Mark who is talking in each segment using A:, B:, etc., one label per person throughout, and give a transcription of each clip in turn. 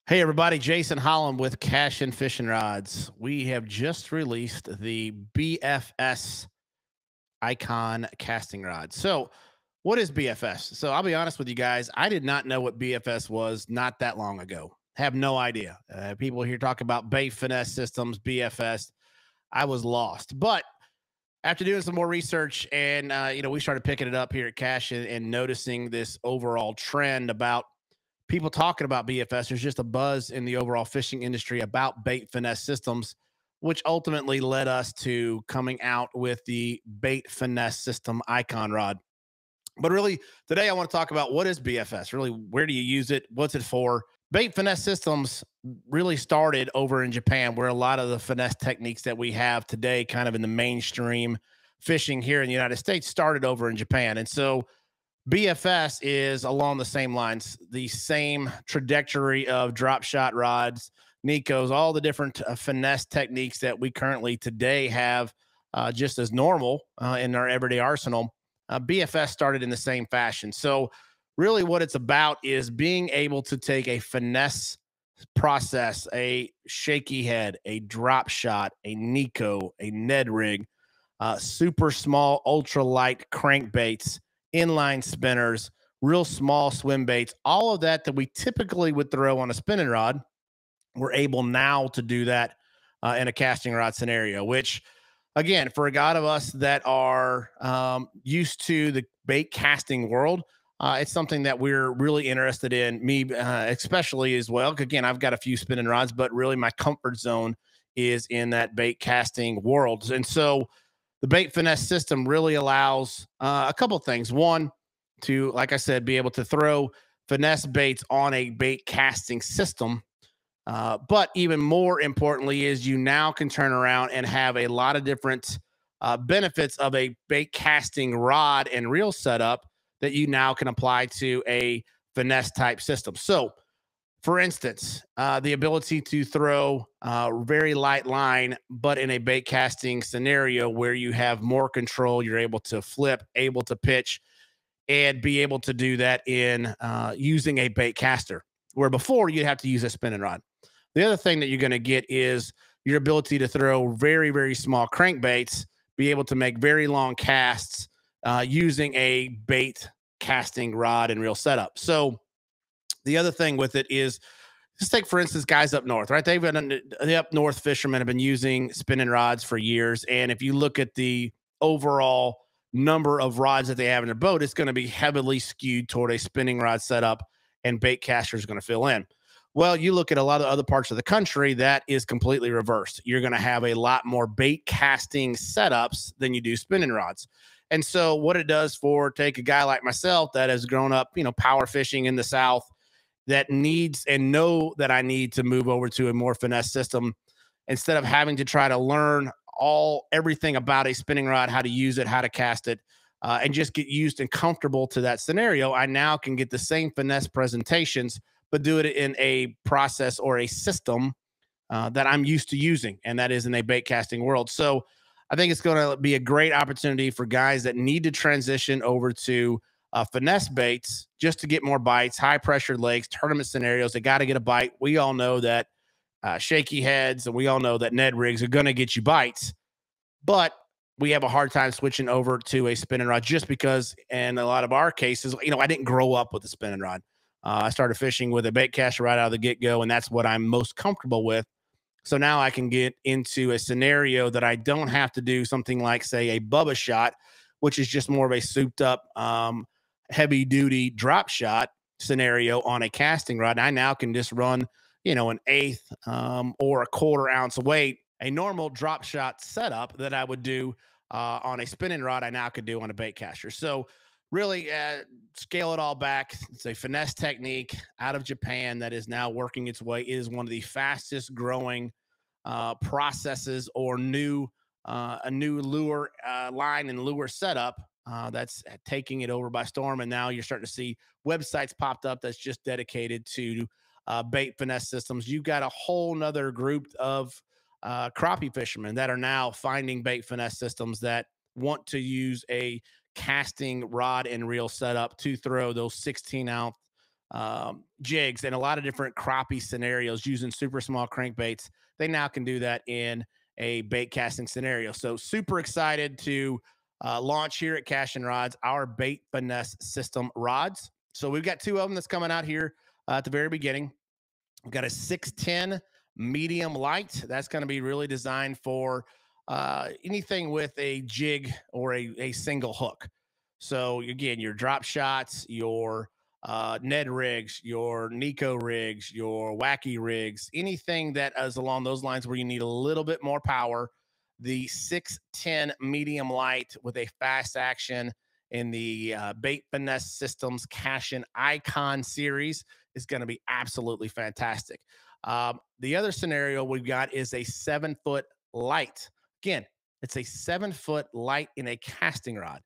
A: Hey everybody, Jason Holland with Cashion Fishing Rods. We have just released the BFS Icon casting rod. So, what is BFS? So, I'll be honest with you guys, I did not know what BFS was not that long ago. Have no idea. People here talk about Bait Finesse Systems, BFS. I was lost. But after doing some more research and we started picking it up here at Cashion and noticing this overall trend about people talking about BFS. There's just a buzz in the overall fishing industry about bait finesse systems, which ultimately led us to coming out with the Bait Finesse System Icon Rod. But really, today I want to talk about what is BFS? Really, where do you use it? What's it for? Bait Finesse Systems really started over in Japan, where a lot of the finesse techniques that we have today, kind of in the mainstream fishing here in the United States, started over in Japan. And so BFS is along the same lines, the same trajectory of drop shot rods, Nikos, all the different finesse techniques that we currently today have just as normal in our everyday arsenal. BFS started in the same fashion. So, really, what it's about is being able to take a finesse process, a shaky head, a drop shot, a Nico, a Ned rig, super small, ultra light crankbaits, inline spinners, real small swim baits, all of that we typically would throw on a spinning rod. We're able now to do that in a casting rod scenario, which, again, for a lot of us that are used to the bait casting world, it's something that we're really interested in. Me, especially as well. Again, I've got a few spinning rods, but really my comfort zone is in that bait casting world. And so the bait finesse system really allows a couple of things. One, to, like I said, be able to throw finesse baits on a bait casting system. But even more importantly, is you now can turn around and have a lot of different benefits of a bait casting rod and reel setup that you now can apply to a finesse type system. So, for instance, the ability to throw very light line, but in a bait casting scenario where you have more control, you're able to flip, able to pitch, and be able to do that in using a bait caster, where before you'd have to use a spinning rod. The other thing that you're going to get is your ability to throw very, very small crankbaits, be able to make very long casts using a bait casting rod and reel setup. So, the other thing with it is, just take, for instance, guys up north, right? The up north fishermen have been using spinning rods for years. And if you look at the overall number of rods that they have in their boat, it's going to be heavily skewed toward a spinning rod setup, and bait caster is going to fill in. Well, you look at a lot of other parts of the country, that is completely reversed. You're going to have a lot more bait casting setups than you do spinning rods. And so, what it does for, take a guy like myself that has grown up, power fishing in the South, that needs and know that I need to move over to a more finesse system, instead of having to try to learn everything about a spinning rod, how to use it, how to cast it, and just get used and comfortable to that scenario. I now can get the same finesse presentations, but do it in a process or a system that I'm used to using, and that is in a bait casting world. So I think it's going to be a great opportunity for guys that need to transition over to finesse baits just to get more bites, high pressure lakes, tournament scenarios. They got to get a bite. We all know that shaky heads, and we all know that Ned rigs are going to get you bites, but we have a hard time switching over to a spinning rod just because, in a lot of our cases, I didn't grow up with a spinning rod. I started fishing with a bait caster right out of the get go, and that's what I'm most comfortable with. So now I can get into a scenario that I don't have to do something like, say, a Bubba shot, which is just more of a souped up, heavy duty drop shot scenario on a casting rod. I now can just run, an eighth or a quarter ounce weight, a normal drop shot setup that I would do on a spinning rod, I now could do on a bait caster. So, really scale it all back. It's a finesse technique out of Japan that is now working its way. It is one of the fastest growing processes or a new lure line and lure setup that's taking it over by storm. And now you're starting to see websites popped up that's just dedicated to bait finesse systems. You've got a whole nother group of crappie fishermen that are now finding bait finesse systems that want to use a casting rod and reel setup to throw those 16 ounce jigs and a lot of different crappie scenarios using super small crankbaits. They now can do that in a bait casting scenario. So super excited to launch here at Cashion Rods our Bait Finesse System Rods. So we've got two of them that's coming out here at the very beginning. We've got a 610 medium light. That's going to be really designed for anything with a jig or a single hook. So again, your drop shots, your Ned rigs, your Nico rigs, your wacky rigs, anything that is along those lines where you need a little bit more power. The 610 medium light with a fast action in the Bait Finesse Systems Cashion Icon series is going to be absolutely fantastic. The other scenario we've got is a 7-foot light. Again, it's a 7-foot light in a casting rod.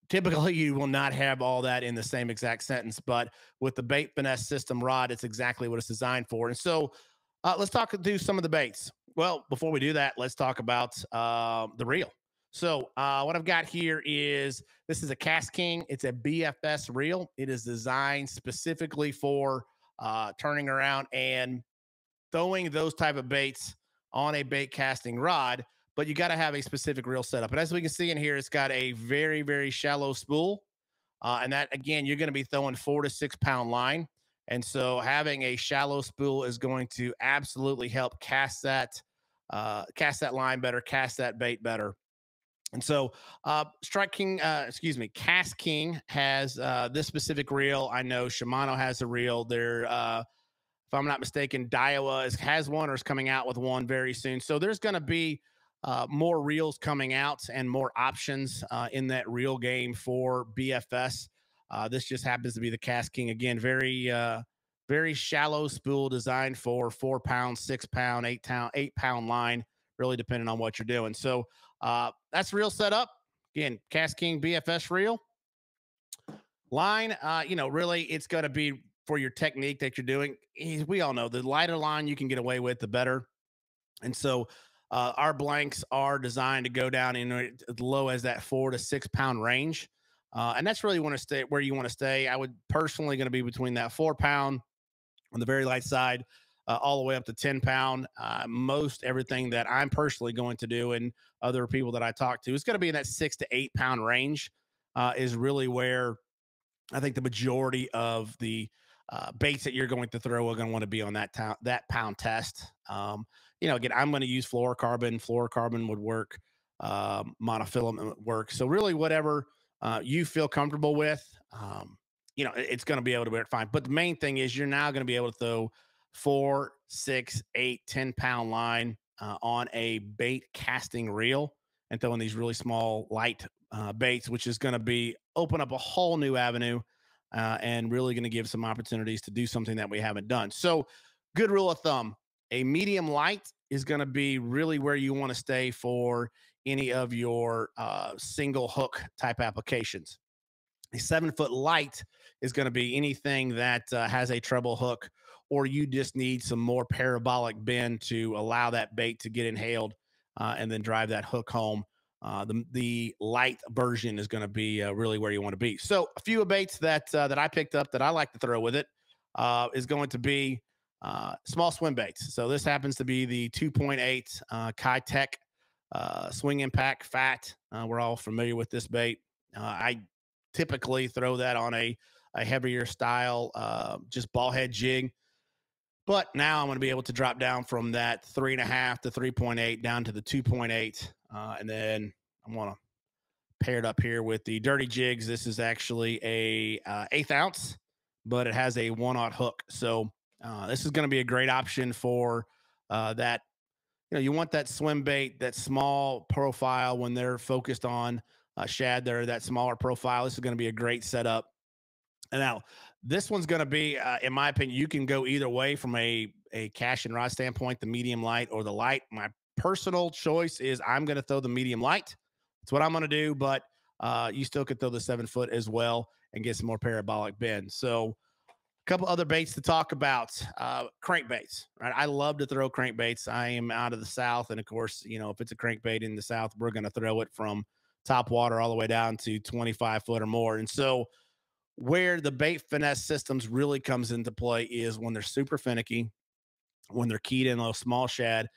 A: Typically, you will not have all that in the same exact sentence, but with the Bait Finesse System rod, it's exactly what it's designed for. And so let's do some of the baits. Well, before we do that, let's talk about the reel. So what I've got here is this is a Cast King. It's a BFS reel. It is designed specifically for turning around and throwing those type of baits on a bait casting rod, but you got to have a specific reel setup. And as we can see in here, it's got a very, very shallow spool. And that, again, you're going to be throwing 4 to 6 pound line. And so having a shallow spool is going to absolutely help cast that line better, cast that bait better. And so, Cast King has this specific reel. I know Shimano has a reel. They're, if I'm not mistaken, Daiwa has one or is coming out with one very soon. So there's going to be more reels coming out and more options in that reel game for BFS. This just happens to be the Cast King. Again, very shallow spool designed for 4 pound, 6 pound, 8 pound line, really depending on what you're doing. So that's reel setup. Again, Cast King BFS reel. Line, really it's going to be for your technique that you're doing. We all know the lighter line you can get away with, the better. And so our blanks are designed to go down in as low as that 4 to 6 pound range. And that's really where you want to stay. I would personally going to be between that 4 pound on the very light side, all the way up to 10 pound. Most everything that I'm personally going to do and other people that I talk to is going to be in that 6 to 8 pound range, is really where I think the majority of the baits that you're going to throw are going to want to be on that pound test. Again, I'm going to use fluorocarbon. Fluorocarbon would work. Monofilament would work. So really whatever you feel comfortable with, it's going to be able to work fine. But the main thing is you're now going to be able to throw 4, 6, 8, 10 pound line on a bait casting reel and throwing these really small light baits, which is going to open up a whole new avenue and really going to give some opportunities to do something that we haven't done. So good rule of thumb, a medium light is going to be really where you want to stay for any of your single hook type applications. A 7-foot light is going to be anything that has a treble hook, or you just need some more parabolic bend to allow that bait to get inhaled and then drive that hook home. The light version is going to be really where you want to be. So a few of baits that I picked up that I like to throw with it is going to be small swim baits. So this happens to be the 2.8 Kai-Tech swing impact fat. We're all familiar with this bait. I typically throw that on a heavier style, just ball head jig. But now I'm going to be able to drop down from that 3.5 to 3.8 down to the 2.8. And then I'm going to pair it up here with the dirty jigs. This is actually a 1/8 ounce, but it has a 1/0 hook. So this is going to be a great option for that. You want that swim bait, that small profile when they're focused on shad. They're that smaller profile. This is going to be a great setup. And now this one's going to be, in my opinion, you can go either way from a Cashion rod standpoint, the medium light or the light. My personal choice is I'm going to throw the medium light. That's what I'm going to do, but you still could throw the 7-foot as well and get some more parabolic bend. So a couple other baits to talk about. Crankbaits, right? I love to throw crankbaits. I am out of the South. And of course, if it's a crankbait in the South, we're going to throw it from top water all the way down to 25 foot or more. And so Where the bait finesse systems really comes into play is when they're super finicky, when they're keyed in a small shad,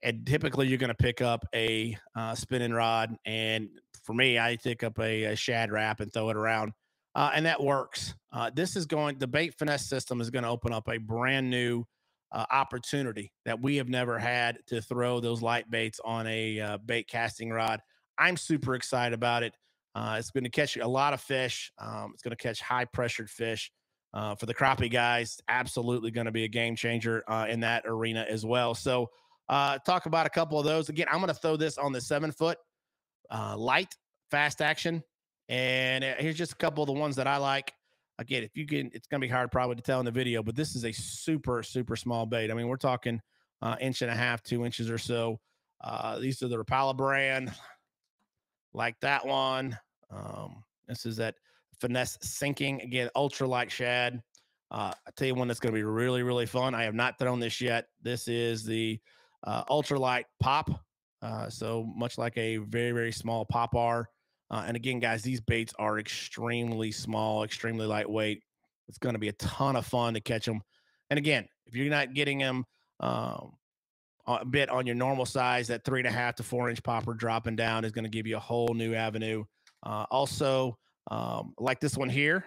A: and typically you're going to pick up a spinning rod. And for me, I pick up a shad wrap and throw it around, and that works. The bait finesse system is going to open up a brand new opportunity that we have never had to throw those light baits on a bait casting rod. I'm super excited about it. It's going to catch a lot of fish. It's going to catch high pressured fish. For the crappie guys, absolutely going to be a game changer in that arena as well. So, talk about a couple of those. Again, I'm going to throw this on the 7 foot light fast action. And here's just a couple of the ones that I like. Again, if you can, it's going to be hard probably to tell in the video, but this is a super, super small bait. I mean, we're talking inch and a half, 2 inches or so. These are the Rapala brand, like that one. This is that finesse sinking, again, ultralight shad. I tell you one that's going to be really, really fun. I have not thrown this yet. This is the ultralight pop. So much like a very, very small pop R. And again, guys, these baits are extremely small, extremely lightweight. It's going to be a ton of fun to catch them. And again, if you're not getting them a bit on your normal size, that 3.5 to 4 inch popper dropping down is going to give you a whole new avenue. Also, like this one here,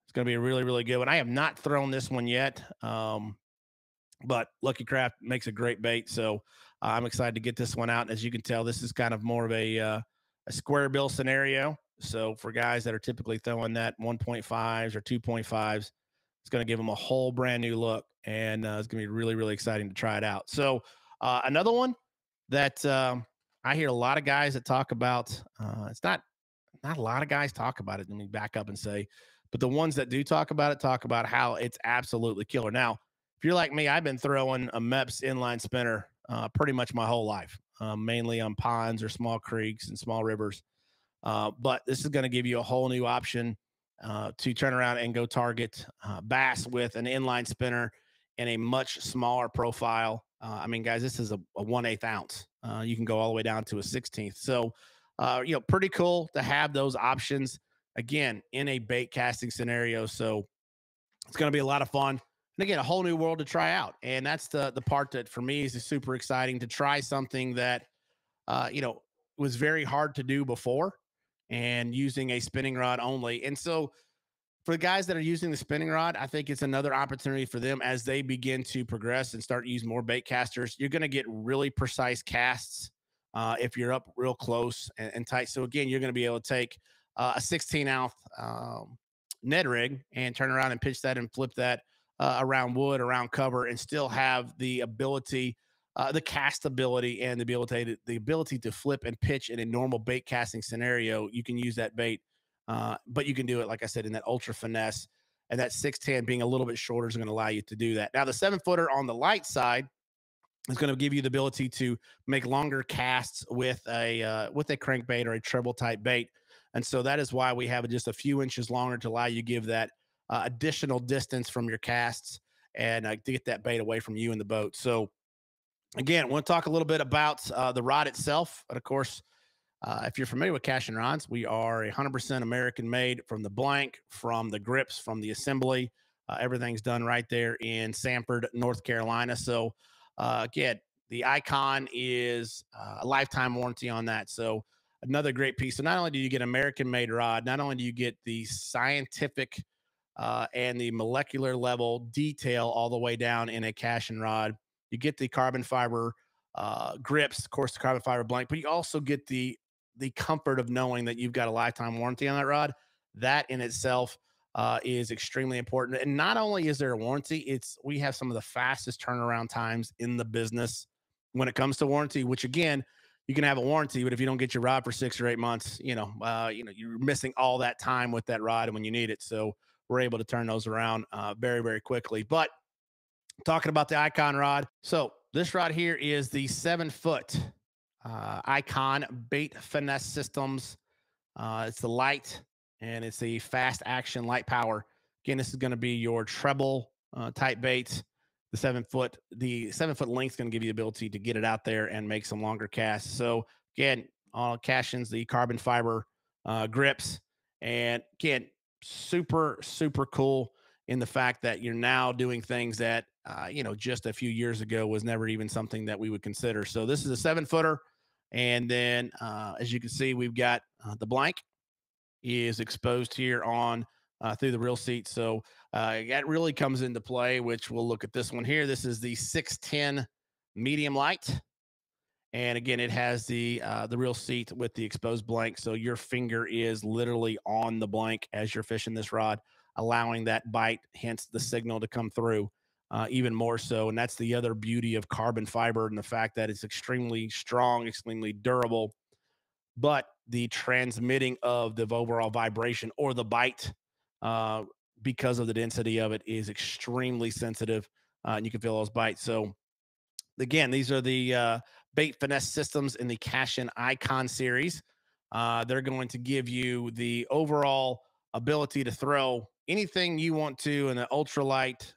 A: it's going to be a really, really good one. I have not thrown this one yet, but Lucky Craft makes a great bait. So I'm excited to get this one out. And as you can tell, this is kind of more of a square bill scenario. So for guys that are typically throwing that 1.5s or 2.5s, it's going to give them a whole brand new look. And it's going to be really, really exciting to try it out. So another one that I hear a lot of guys that talk about, it's not a lot of guys talk about it. Let me back up and say, but the ones that do talk about how it's absolutely killer. Now, if you're like me, I've been throwing a MEPS inline spinner pretty much my whole life, mainly on ponds or small creeks and small rivers. But this is going to give you a whole new option to turn around and go target bass with an inline spinner and a much smaller profile. I mean, guys, this is a 1/8 ounce. You can go all the way down to a 16th. So, pretty cool to have those options again in a bait casting scenario. So it's going to be a lot of fun. And again, a whole new world to try out. And that's the part that for me is super exciting to try something that, was very hard to do before and using a spinning rod only. And so for the guys that are using the spinning rod, I think it's another opportunity for them as they begin to progress and start using more bait casters. You're going to get really precise casts if you're up real close and tight. So again, you're going to be able to take a 16 ounce Ned rig and turn around and pitch that and flip that around wood, around cover, and still have the ability, the cast ability, and the ability to flip and pitch in a normal bait casting scenario. You can use that bait, but you can do it, like I said, in that ultra finesse. And that 610 being a little bit shorter is going to allow you to do that. Now, the 7-footer on the light side is going to give you the ability to make longer casts with a crankbait or a treble type bait. And so that is why we have it just a few inches longer to allow you to give that additional distance from your casts and to get that bait away from you in the boat. So again, I want to talk a little bit about the rod itself. And of course, if you're familiar with Cashion rods, we are 100% American made from the blank, from the grips, from the assembly. Everything's done right there in Sanford, North Carolina. So again, the Icon is a lifetime warranty on that. So another great piece. So not only do you get American made rod, not only do you get the scientific and the molecular level detail all the way down in a Cashion rod, you get the carbon fiber grips, of course, the carbon fiber blank, but you also get the comfort of knowing that you've got a lifetime warranty on that rod. That in itself is extremely important. And not only is there a warranty, we have some of the fastest turnaround times in the business when it comes to warranty. Which again, you can have a warranty, but if you don't get your rod for 6 or 8 months, you're missing all that time with that rod when you need it. So we're able to turn those around very, very quickly. But talking about the Icon rod, so this rod here is the 7-foot Icon Bait Finesse Systems. It's the light and it's the fast action light power. Again, this is going to be your treble type bait. The 7-foot length is going to give you the ability to get it out there and make some longer casts. So again, all Cashion's the carbon fiber grips, And again, super, super cool in the fact that you're now doing things that, just a few years ago was never even something that we would consider. So this is a 7 footer. And then, as you can see, we've got the blank is exposed here on through the reel seat. So that really comes into play, which we'll look at this one here. This is the 610 medium light. And again, it has the reel seat with the exposed blank. So your finger is literally on the blank as you're fishing this rod, allowing that bite, hence the signal to come through even more so. And that's the other beauty of carbon fiber and the fact that it's extremely strong, extremely durable, but the transmitting of the overall vibration or the bite, uh, because of the density of it, is extremely sensitive, and you can feel those bites. So again, these are the Bait Finesse systems in the Cashion ICON series. They're going to give you the overall ability to throw anything you want to in an ultralight,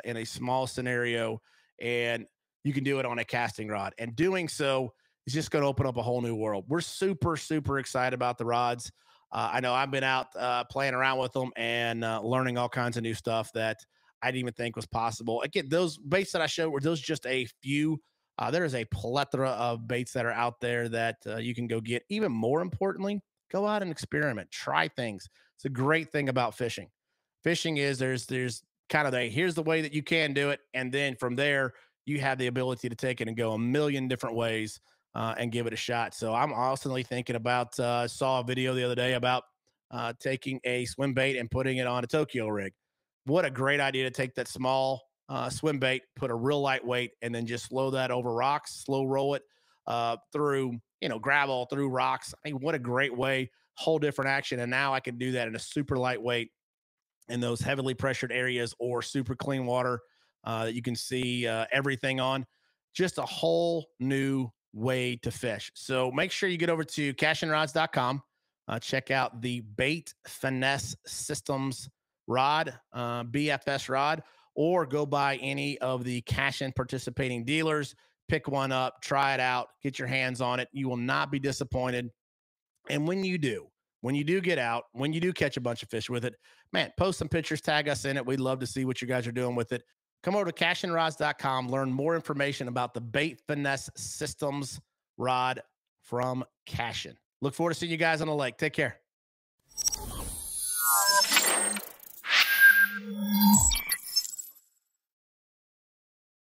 A: in a small scenario, and you can do it on a casting rod. And doing so is just going to open up a whole new world. We're super, super excited about the rods. I know I've been out playing around with them and learning all kinds of new stuff that I didn't even think was possible. Again, those baits that I showed were those just a few. There is a plethora of baits that are out there that you can go get. Even more importantly, go out and experiment, try things. It's a great thing about fishing. Fishing is there's kind of here's the way that you can do it, and then from there you have the ability to take it and go a million different ways and give it a shot. So I'm constantly thinking about. Saw a video the other day about taking a swim bait and putting it on a Tokyo rig. What a great idea to take that small swim bait, put a real lightweight, and then just slow that over rocks, slow roll it through, gravel, through rocks. I mean, what a great way, whole different action. And now I can do that in a super lightweight in those heavily pressured areas or super clean water that you can see everything on. Just a whole new way to fish. So make sure you get over to cashionrods.com. Check out the Bait Finesse Systems rod, BFS rod, or go by any of the Cashion participating dealers. Pick one up, try it out, get your hands on it. You will not be disappointed. And when you do get out, when you do catch a bunch of fish with it, man, post some pictures, tag us in it. We'd love to see what you guys are doing with it. Come over to cashionrods.com, learn more information about the Bait Finesse Systems rod from Cashion. Look forward to seeing you guys on the lake. Take care.